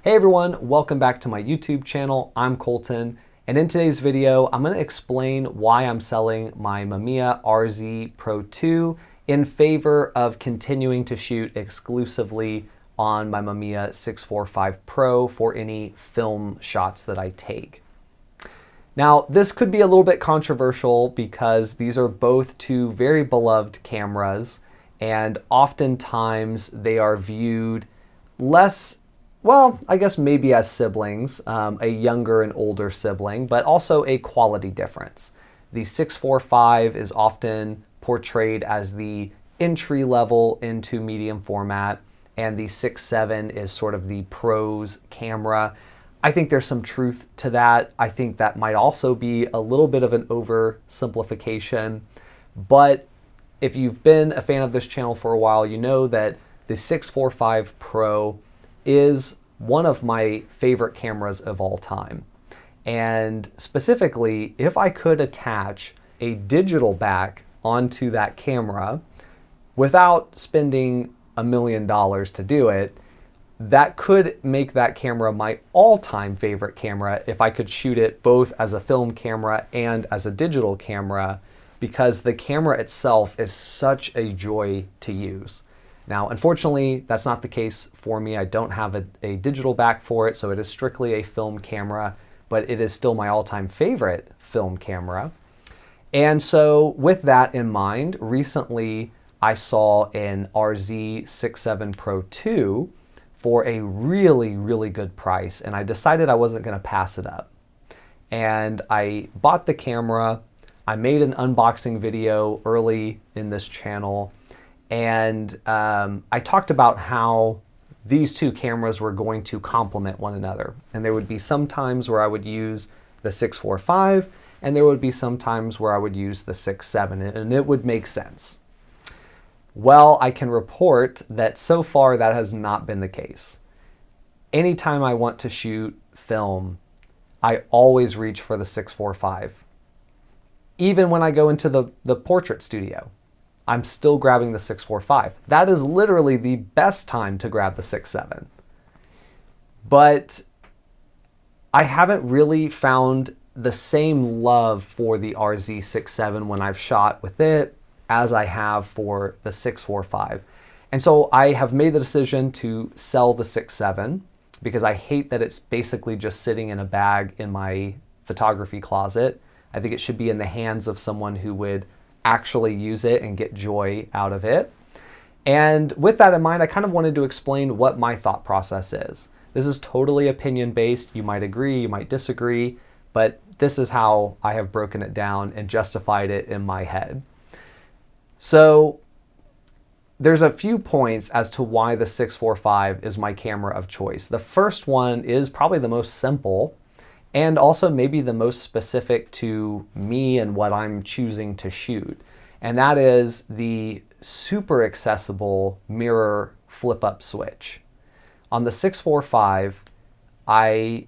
Hey everyone, welcome back to my YouTube channel. I'm Colton, and in today's video, I'm going to explain why I'm selling my Mamiya RZ Pro II in favor of continuing to shoot exclusively on my Mamiya 645 Pro for any film shots that I take. Now, this could be a little bit controversial because these are both two very beloved cameras, and oftentimes they are viewed less, well, I guess maybe as siblings, a younger and older sibling, but also a quality difference. The 645 is often portrayed as the entry level into medium format, and the 6.7 is sort of the pros camera. I think there's some truth to that. I think that might also be a little bit of an oversimplification, but if you've been a fan of this channel for a while, you know that the 645 Pro is one of my favorite cameras of all time. And specifically, if I could attach a digital back onto that camera without spending $1 million to do it, that could make that camera my all-time favorite camera if I could shoot it both as a film camera and as a digital camera, because the camera itself is such a joy to use. Now, unfortunately, that's not the case for me. I don't have a digital back for it, so it is strictly a film camera, but it is still my all-time favorite film camera. And so with that in mind, recently I saw an RZ67 Pro II for a really, really good price, and I decided I wasn't going to pass it up. And I bought the camera. I made an unboxing video early in this channel, and I talked about how these two cameras were going to complement one another. And there would be some times where I would use the 645, and there would be some times where I would use the 6.7, and it would make sense. Well, I can report that so far that has not been the case. Anytime I want to shoot film, I always reach for the 645. Even when I go into the portrait studio, I'm still grabbing the 645. That is literally the best time to grab the 6.7. But I haven't really found the same love for the RZ67 when I've shot with it as I have for the 645. And so I have made the decision to sell the 6.7 because I hate that it's basically just sitting in a bag in my photography closet. I think it should be in the hands of someone who would actually use it and get joy out of it. And with that in mind, I kind of wanted to explain what my thought process is. This is totally opinion based. You might agree, you might disagree, but this is how I have broken it down and justified it in my head. So there's a few points as to why the 645 is my camera of choice. The first one is probably the most simple, and also maybe the most specific to me and what I'm choosing to shoot. And that is the super accessible mirror flip-up switch. On the 645, I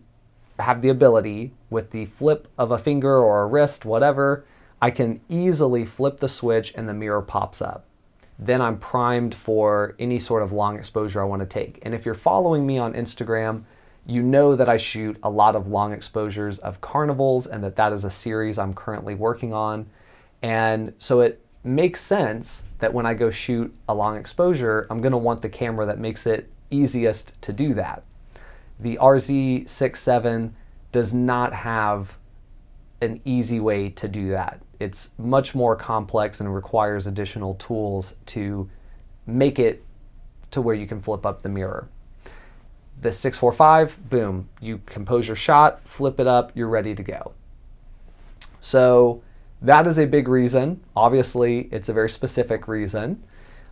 have the ability, with the flip of a finger or a wrist, whatever, I can easily flip the switch and the mirror pops up. Then I'm primed for any sort of long exposure I want to take. And if you're following me on Instagram, you know that I shoot a lot of long exposures of carnivals, and that is a series I'm currently working on. And so it makes sense that when I go shoot a long exposure, I'm going to want the camera that makes it easiest to do that. The RZ67 does not have an easy way to do that. It's much more complex and requires additional tools to make it to where you can flip up the mirror. The 645, boom, you compose your shot, flip it up, you're ready to go. So that is a big reason. Obviously, it's a very specific reason.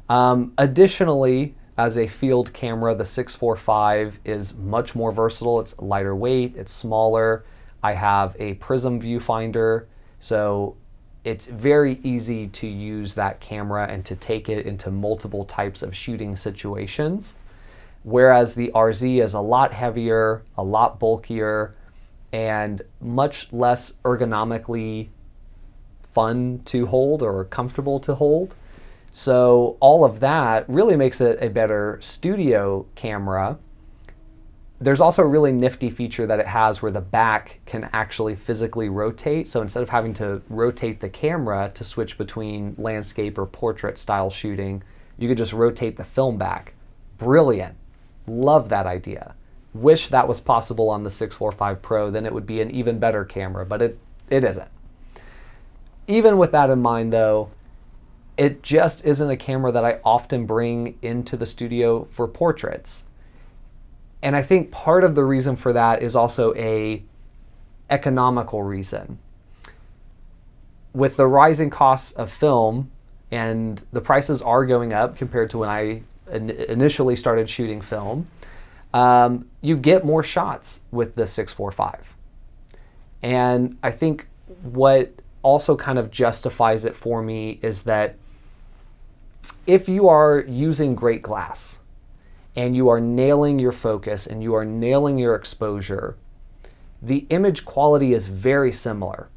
Additionally, as a field camera, the 645 is much more versatile. It's lighter weight, it's smaller. I have a prism viewfinder, so it's very easy to use that camera and to take it into multiple types of shooting situations. Whereas the RZ is a lot heavier, a lot bulkier, and much less ergonomically fun to hold or comfortable to hold. So all of that really makes it a better studio camera There's also a really nifty feature that it has where the back can actually physically rotate. So instead of having to rotate the camera to switch between landscape or portrait style shooting, you could just rotate the film back. Brilliant. Love that idea. Wish that was possible on the 645 Pro, then it would be an even better camera, but it isn't. Even with that in mind though, it just isn't a camera that I often bring into the studio for portraits. And I think part of the reason for that is also a economical reason. With the rising costs of film, and the prices are going up compared to when I initially started shooting film, you get more shots with the 645. And I think what also kind of justifies it for me is that if you are using great glass, and you are nailing your focus and you are nailing your exposure, the image quality is very similar,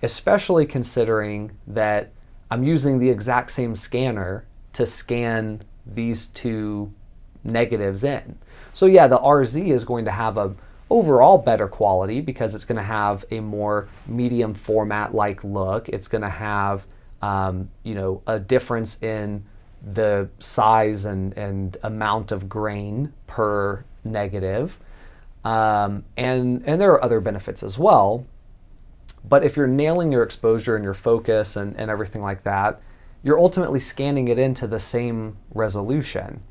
especially considering that I'm using the exact same scanner to scan these two negatives in. So yeah, the RZ is going to have a overall better quality because it's going to have a more medium format like look. It's going to have a difference in the size and amount of grain per negative. And there are other benefits as well. But if you're nailing your exposure and your focus and everything like that, you're ultimately scanning it into the same resolution.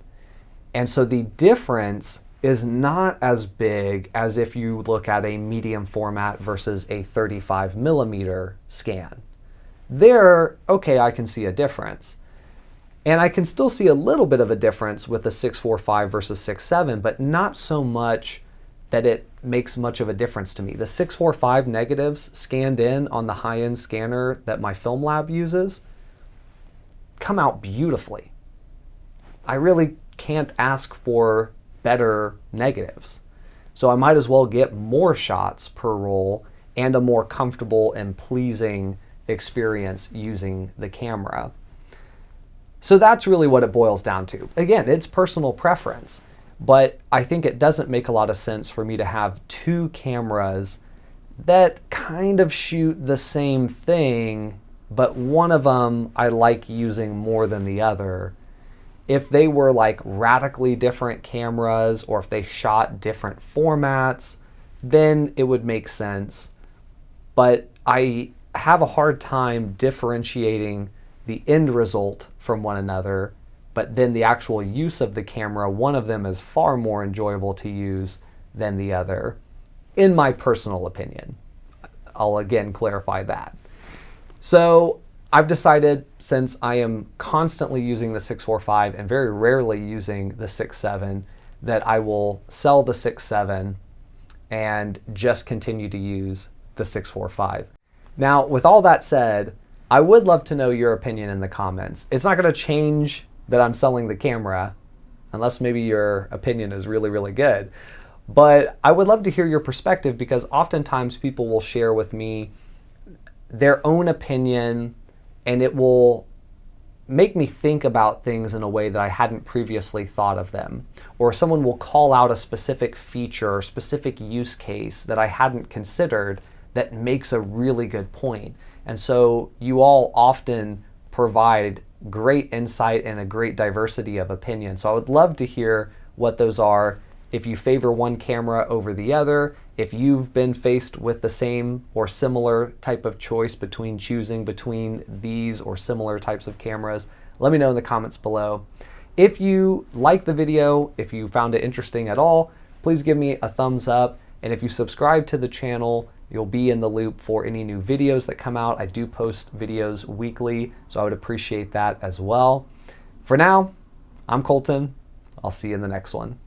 And so the difference is not as big as if you look at a medium format versus a 35 millimeter scan. There, okay, I can see a difference. And I can still see a little bit of a difference with the 645 versus 6.7, but not so much that it makes much of a difference to me. The 645 negatives scanned in on the high-end scanner that my film lab uses come out beautifully. I really can't ask for better negatives. So I might as well get more shots per roll and a more comfortable and pleasing experience using the camera. So that's really what it boils down to. Again, it's personal preference, but I think it doesn't make a lot of sense for me to have two cameras that kind of shoot the same thing, but one of them I like using more than the other. If they were like radically different cameras or if they shot different formats, then it would make sense. But I have a hard time differentiating the end result from one another, but then the actual use of the camera, one of them is far more enjoyable to use than the other, in my personal opinion. I'll again clarify that. So I've decided, since I am constantly using the 645 and very rarely using the 6.7, that I will sell the 6.7 and just continue to use the 645. Now, with all that said, I would love to know your opinion in the comments. It's not going to change that I'm selling the camera, unless maybe your opinion is really, really good. But I would love to hear your perspective, because oftentimes people will share with me their own opinion, and it will make me think about things in a way that I hadn't previously thought of them. Or someone will call out a specific feature or specific use case that I hadn't considered that makes a really good point. And so you all often provide great insight and a great diversity of opinion. So I would love to hear what those are. If you favor one camera over the other, if you've been faced with the same or similar type of choice between choosing between these or similar types of cameras, let me know in the comments below. If you liked the video, if you found it interesting at all, please give me a thumbs up. And if you subscribe to the channel, you'll be in the loop for any new videos that come out. I do post videos weekly, so I would appreciate that as well. For now, I'm Colton. I'll see you in the next one.